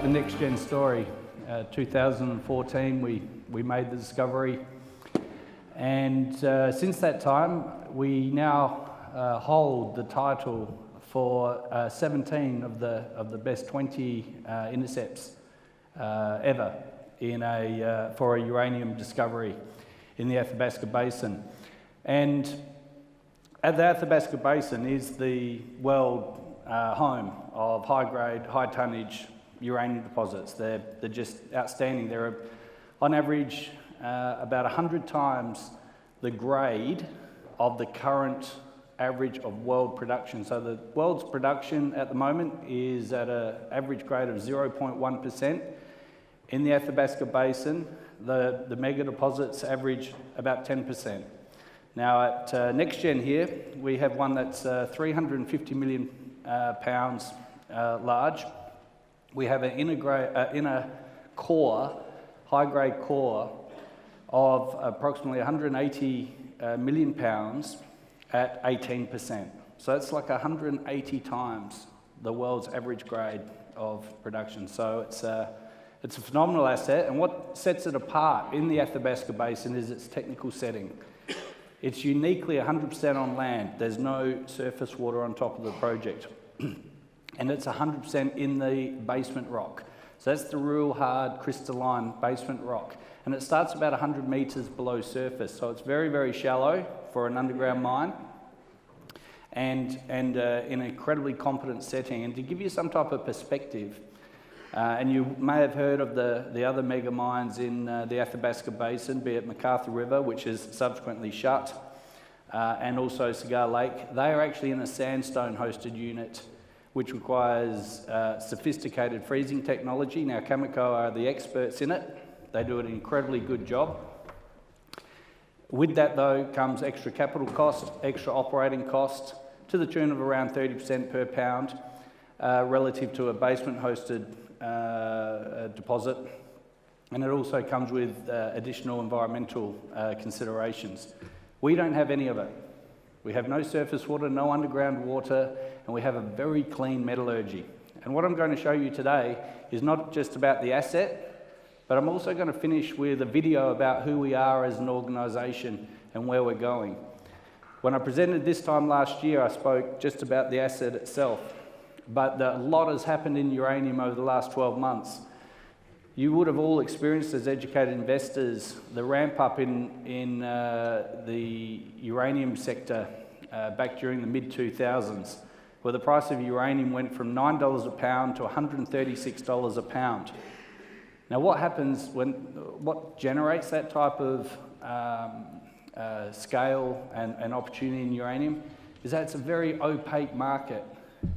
the NexGen story. 2014, we made the discovery, and since that time, we now hold the title for 17 of the best 20 intercepts ever for a uranium discovery in the Athabasca Basin. And at the Athabasca Basin is the world home of high-grade, high-tonnage uranium deposits. They're just outstanding. They're on average about 100 times the grade of the current average of world production. So the world's production at the moment is at an average grade of 0.1%. In the Athabasca Basin, the mega deposits average about 10%. Now at NexGen here, we have one that's 350 million pounds large. We have an inner core, high-grade core, of approximately 180 million pounds at 18%. So it's like 180 times the world's average grade of production. So it's a phenomenal asset, and what sets it apart in the Athabasca Basin is its technical setting. It's uniquely 100% on land. There's no surface water on top of the project. And it's 100% in the basement rock. So that's the real hard crystalline basement rock. And it starts about 100 meters below surface. So it's very, very shallow for an underground mine, and in an incredibly competent setting. And to give you some type of perspective, and you may have heard of the other mega mines in the Athabasca Basin, be it McArthur River, which is subsequently shut, and also Cigar Lake. They are actually in a sandstone-hosted unit, which requires sophisticated freezing technology. Now, Cameco are the experts in it. They do an incredibly good job. With that, though, comes extra capital cost, extra operating cost, to the tune of around 30% per pound, relative to a basement-hosted deposit. And it also comes with additional environmental considerations. We don't have any of it. We have no surface water, no underground water, and we have a very clean metallurgy. And what I'm going to show you today is not just about the asset, but I'm also going to finish with a video about who we are as an organisation and where we're going. When I presented this time last year, I spoke just about the asset itself, but a lot has happened in uranium over the last 12 months. You would have all experienced, as educated investors, the ramp up in the uranium sector back during the mid-2000s, where the price of uranium went from $9 a pound to $136 a pound. Now, what happens what generates that type of scale and opportunity in uranium is that it's a very opaque market.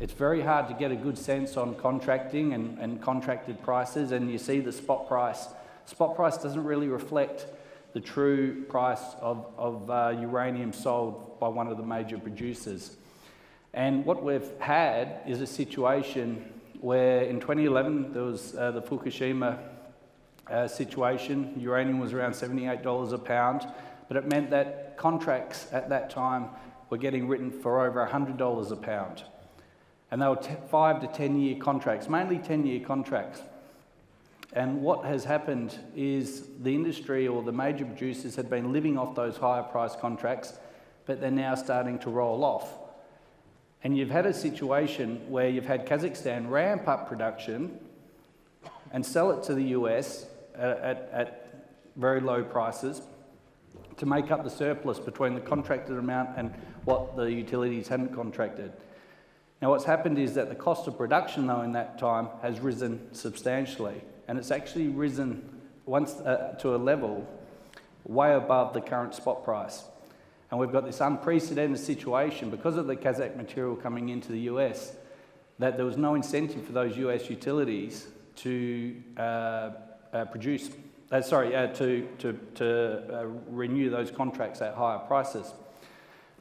It's very hard to get a good sense on contracting and contracted prices, and you see the spot price. Spot price doesn't really reflect the true price of uranium sold by one of the major producers. And what we've had is a situation where in 2011 there was the Fukushima situation. Uranium was around $78 a pound, but it meant that contracts at that time were getting written for over $100 a pound. And they were 5 to 10 year contracts, mainly 10-year contracts. And what has happened is the industry or the major producers had been living off those higher price contracts, but they're now starting to roll off. And you've had a situation where you've had Kazakhstan ramp up production and sell it to the US at very low prices to make up the surplus between the contracted amount and what the utilities hadn't contracted. Now, what's happened is that the cost of production, though, in that time has risen substantially, and it's actually risen once to a level way above the current spot price. And we've got this unprecedented situation because of the Kazakh material coming into the US, that there was no incentive for those US utilities to renew those contracts at higher prices.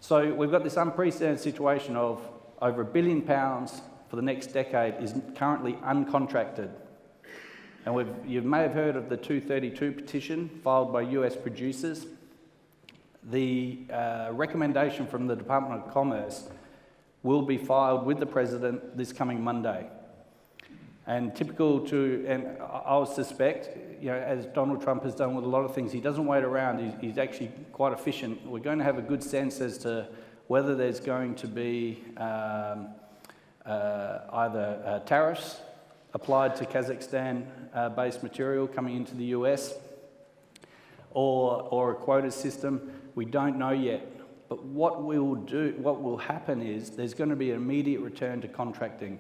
So we've got this unprecedented situation of over £1 billion for the next decade is currently uncontracted. And you may have heard of the 232 petition filed by US producers. The recommendation from the Department of Commerce will be filed with the President this coming Monday. And typical to, and I would suspect, you know, as Donald Trump has done with a lot of things, he doesn't wait around. He's actually quite efficient. We're going to have a good sense as to whether there's going to be either tariffs applied to Kazakhstan-based material coming into the US, or a quota system. We don't know yet. But what will happen is there's going to be an immediate return to contracting.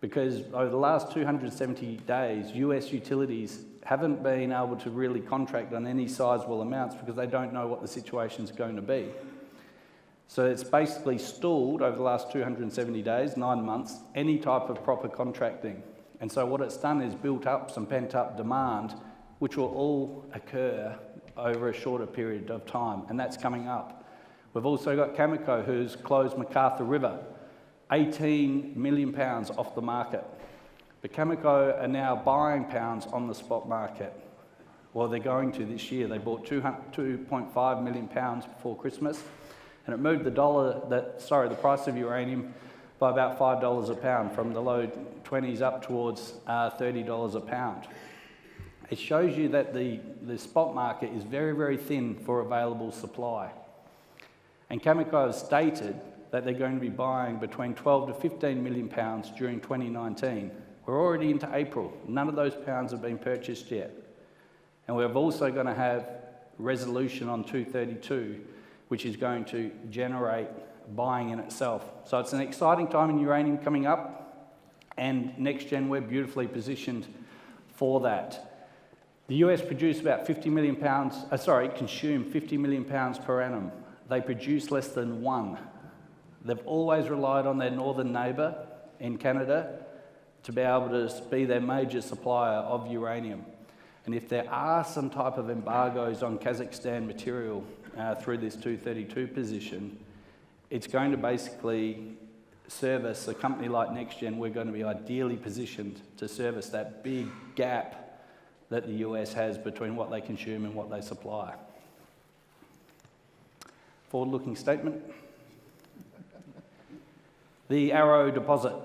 Because over the last 270 days, US utilities haven't been able to really contract on any sizable amounts because they don't know what the situation's going to be. So it's basically stalled over the last 270 days, 9 months, any type of proper contracting. And so what it's done is built up some pent-up demand, which will all occur over a shorter period of time, and that's coming up. We've also got Cameco, who's closed MacArthur River, 18 million pounds off the market. But Cameco are now buying pounds on the spot market. Well, they're going to this year. They bought 2.5 million pounds before Christmas, and it moved the price of uranium by about $5 a pound, from the low 20s up towards $30 a pound. It shows you that the spot market is very, very thin for available supply. And Cameco has stated that they're going to be buying between 12 to 15 million pounds during 2019. We're already into April. None of those pounds have been purchased yet. And we're also going to have resolution on 232, which is going to generate buying in itself. So it's an exciting time in uranium coming up, and NexGen, we're beautifully positioned for that. The US produce about 50 million pounds, consume 50 million pounds per annum. They produce less than 1. They've always relied on their northern neighbour in Canada to be able to be their major supplier of uranium. And if there are some type of embargoes on Kazakhstan material through this 232 position, it's going to basically service a company like NexGen. We're going to be ideally positioned to service that big gap that the US has between what they consume and what they supply. Forward-looking statement. The Arrow deposit.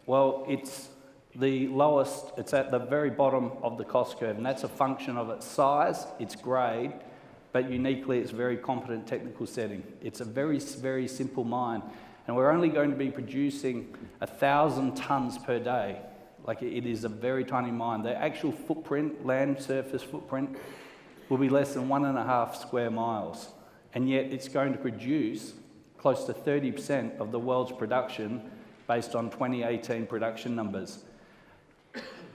Well, it's the lowest, it's at the very bottom of the cost curve, and that's a function of its size, its grade, but uniquely its very competent technical setting. It's a very, very simple mine, and we're only going to be producing 1,000 tonnes per day. Like, it is a very tiny mine. The actual footprint, land surface footprint, will be less than 1.5 square miles, and yet it's going to produce close to 30% of the world's production based on 2018 production numbers.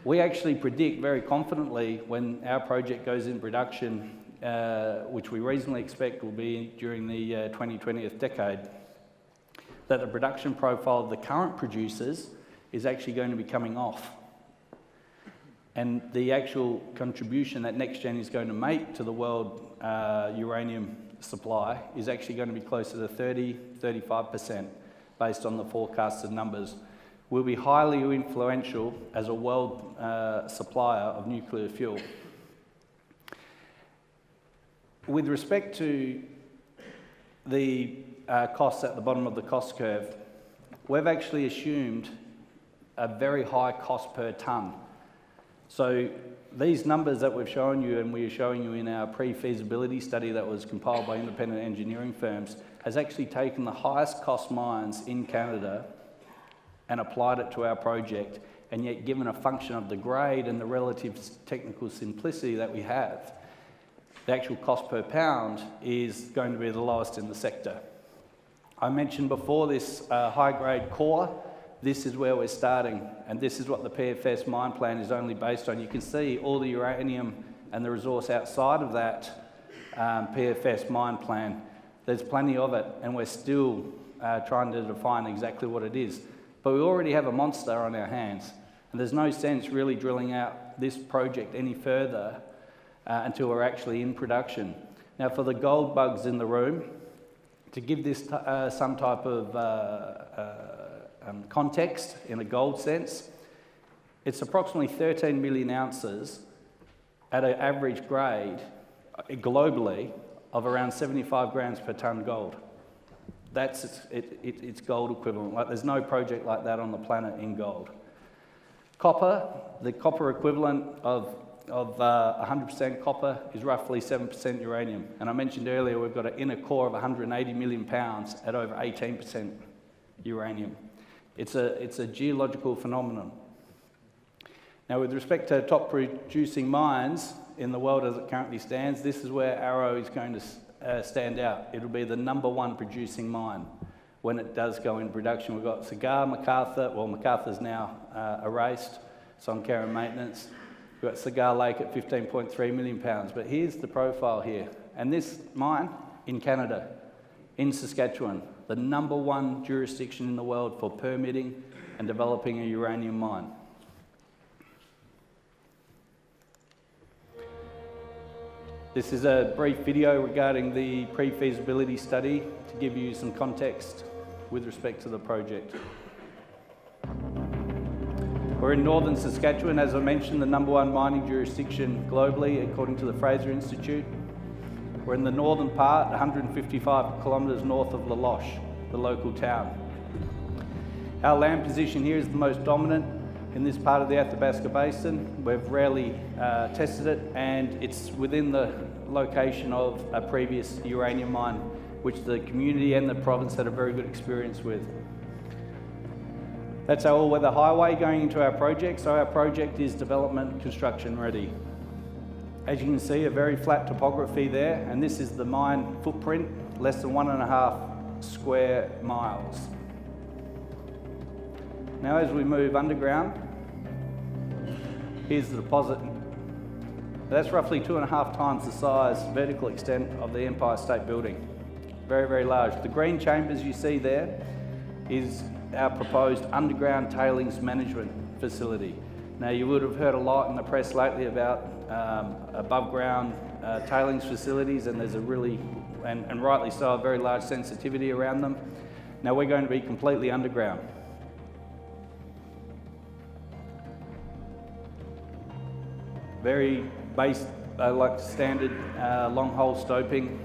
We actually predict very confidently when our project goes in production, which we reasonably expect will be during the 2020th decade, that the production profile of the current producers is actually going to be coming off. And the actual contribution that NexGen is going to make to the world uranium supply is actually going to be closer to 30-35% based on the forecasted numbers. We'll be highly influential as a world supplier of nuclear fuel. With respect to the costs at the bottom of the cost curve, we've actually assumed a very high cost per tonne. So these numbers that we've shown you, and we are showing you in our pre-feasibility study that was compiled by independent engineering firms, has actually taken the highest cost mines in Canada and applied it to our project, and yet given a function of the grade and the relative technical simplicity that we have, the actual cost per pound is going to be the lowest in the sector. I mentioned before this high-grade core. This is where we're starting, and this is what the PFS mine plan is only based on. You can see all the uranium and the resource outside of that PFS mine plan. There's plenty of it, and we're still trying to define exactly what it is. But we already have a monster on our hands, and there's no sense really drilling out this project any further until we're actually in production. Now, for the gold bugs in the room, to give this some type of context in a gold sense, it's approximately 13 million ounces at an average grade globally of around 75 grams per tonne gold. That's it's gold equivalent. Like, there's no project like that on the planet in gold. Copper, the copper equivalent of 100% copper is roughly 7% uranium. And I mentioned earlier we've got an inner core of 180 million pounds at over 18% uranium. It's a geological phenomenon. Now, with respect to top producing mines in the world as it currently stands, this is where Arrow is going to stand out. It'll be the #1 producing mine when it does go in production. We've got Cigar, MacArthur, well, MacArthur's now erased, it's on care and maintenance. We've got Cigar Lake at 15.3 million pounds, but here's the profile here. And this mine in Canada, in Saskatchewan, the #1 jurisdiction in the world for permitting and developing a uranium mine. This is a brief video regarding the pre-feasibility study to give you some context with respect to the project. We're in northern Saskatchewan, as I mentioned, the #1 mining jurisdiction globally, according to the Fraser Institute. We're in the northern part, 155 kilometres north of La Loche, the local town. Our land position here is the most dominant in this part of the Athabasca Basin. We've rarely tested it, and it's within the location of a previous uranium mine, which the community and the province had a very good experience with. That's our all-weather highway going into our project, so our project is development construction ready. As you can see, a very flat topography there, and this is the mine footprint, less than 1.5 square miles. Now as we move underground, here's the deposit. That's roughly 2.5 times the size, vertical extent of the Empire State Building. Very, very large. The green chambers you see there is our proposed underground tailings management facility. Now you would have heard a lot in the press lately about above ground tailings facilities, and there's a really, and rightly so, a very large sensitivity around them. Now we're going to be completely underground. Very base, like standard long hole stoping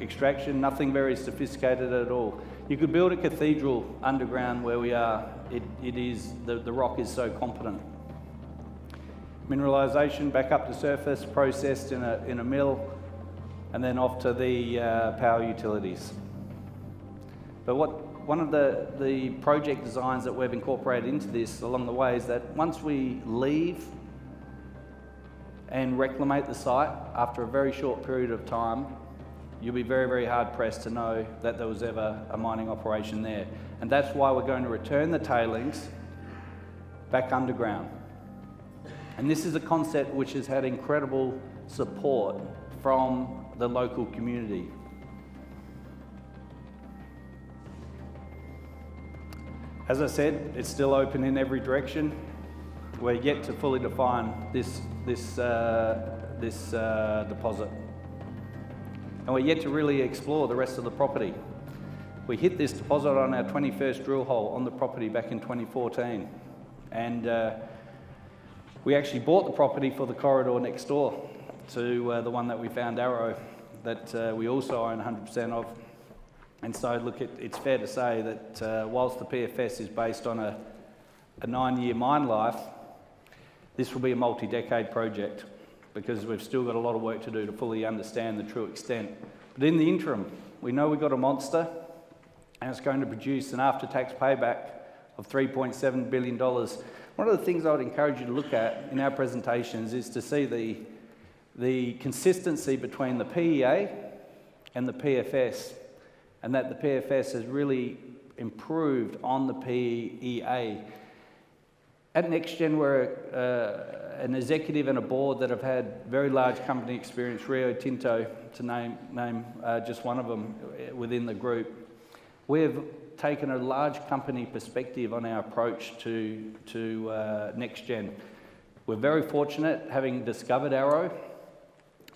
extraction, nothing very sophisticated at all. You could build a cathedral underground where we are. It is, the rock is so competent. Mineralisation back up to surface, processed in a mill, and then off to the power utilities. But one of the project designs that we've incorporated into this along the way is that once we leave and reclimate the site, after a very short period of time, you'll be very, very hard pressed to know that there was ever a mining operation there. And that's why we're going to return the tailings back underground. And this is a concept which has had incredible support from the local community. As I said, it's still open in every direction. We're yet to fully define this deposit. And we're yet to really explore the rest of the property. We hit this deposit on our 21st drill hole on the property back in 2014. And we actually bought the property for the corridor next door to the one that we found, Arrow, that we also own 100% of. And so, look, it's fair to say that whilst the PFS is based on a 9-year mine life, this will be a multi-decade project because we've still got a lot of work to do to fully understand the true extent. But in the interim, we know we've got a monster, and it's going to produce an after-tax payback of $3.7 billion. One of the things I would encourage you to look at in our presentations is to see the consistency between the PEA and the PFS, and that the PFS has really improved on the PEA. At NexGen, we're an executive and a board that have had very large company experience, Rio Tinto, to name just one of them within the group. We've taken a large company perspective on our approach to NexGen. We're very fortunate having discovered Arrow,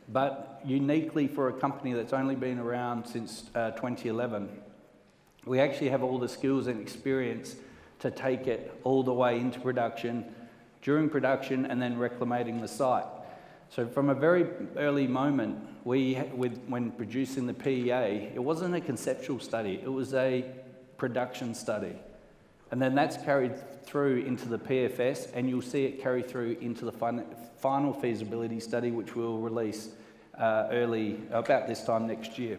but uniquely for a company that's only been around since 2011, we actually have all the skills and experience to take it all the way into production, during production, and then reclimating the site. So from a very early moment, when producing the PEA, it wasn't a conceptual study, it was a production study. And then that's carried through into the PFS, and you'll see it carry through into the final feasibility study, which we'll release about this time next year.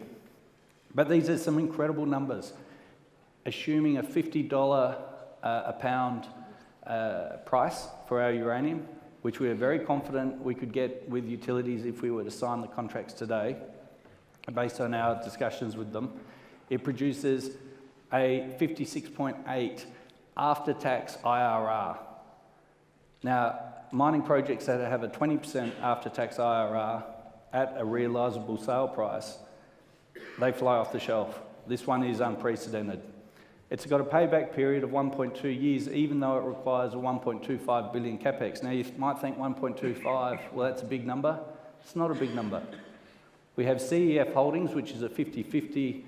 But these are some incredible numbers. Assuming a $50 a pound price for our uranium, which we are very confident we could get with utilities if we were to sign the contracts today, based on our discussions with them, it produces a 56.8 after-tax IRR. Now, mining projects that have a 20% after-tax IRR at a realisable sale price, they fly off the shelf. This one is unprecedented. It's got a payback period of 1.2 years, even though it requires a 1.25 billion capex. Now, you might think 1.25, well, that's a big number. It's not a big number. We have CEF Holdings, which is a 50-50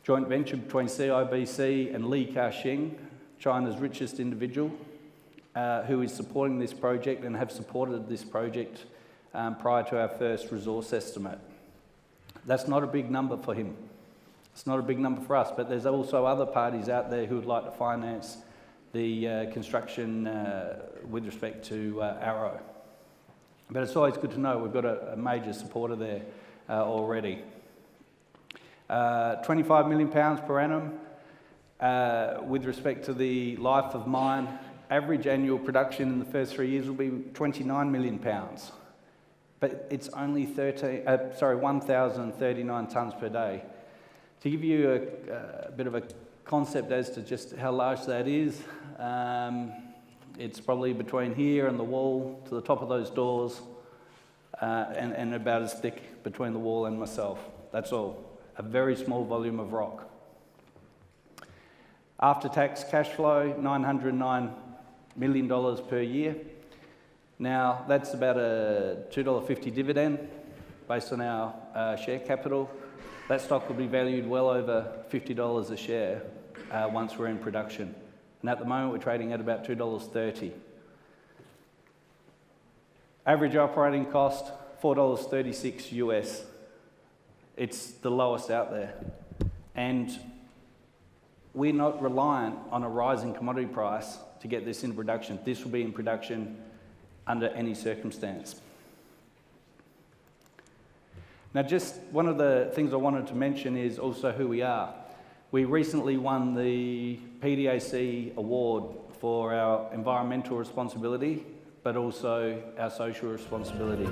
joint venture between CIBC and Leigh, China's richest individual, who is supporting this project and have supported this project prior to our first resource estimate. That's not a big number for him. It's not a big number for us, but there's also other parties out there who would like to finance the construction with respect to Arrow. But it's always good to know we've got a major supporter there already. 25 million pounds per annum with respect to the life of mine. Average annual production in the first 3 years will be 29 million pounds. But it's only 1,039 tonnes per day. To give you a bit of a concept as to just how large that is, it's probably between here and the wall to the top of those doors, and about as thick between the wall and myself. That's all. A very small volume of rock. After-tax cash flow, $909 million per year. Now, that's about a $2.50 dividend based on our share capital. That stock will be valued well over $50 a share once we're in production. And at the moment, we're trading at about $2.30. Average operating cost, $4.36 US. It's the lowest out there. And we're not reliant on a rising commodity price to get this into production. This will be in production under any circumstance. Now, just one of the things I wanted to mention is also who we are. We recently won the PDAC award for our environmental responsibility, but also our social responsibility.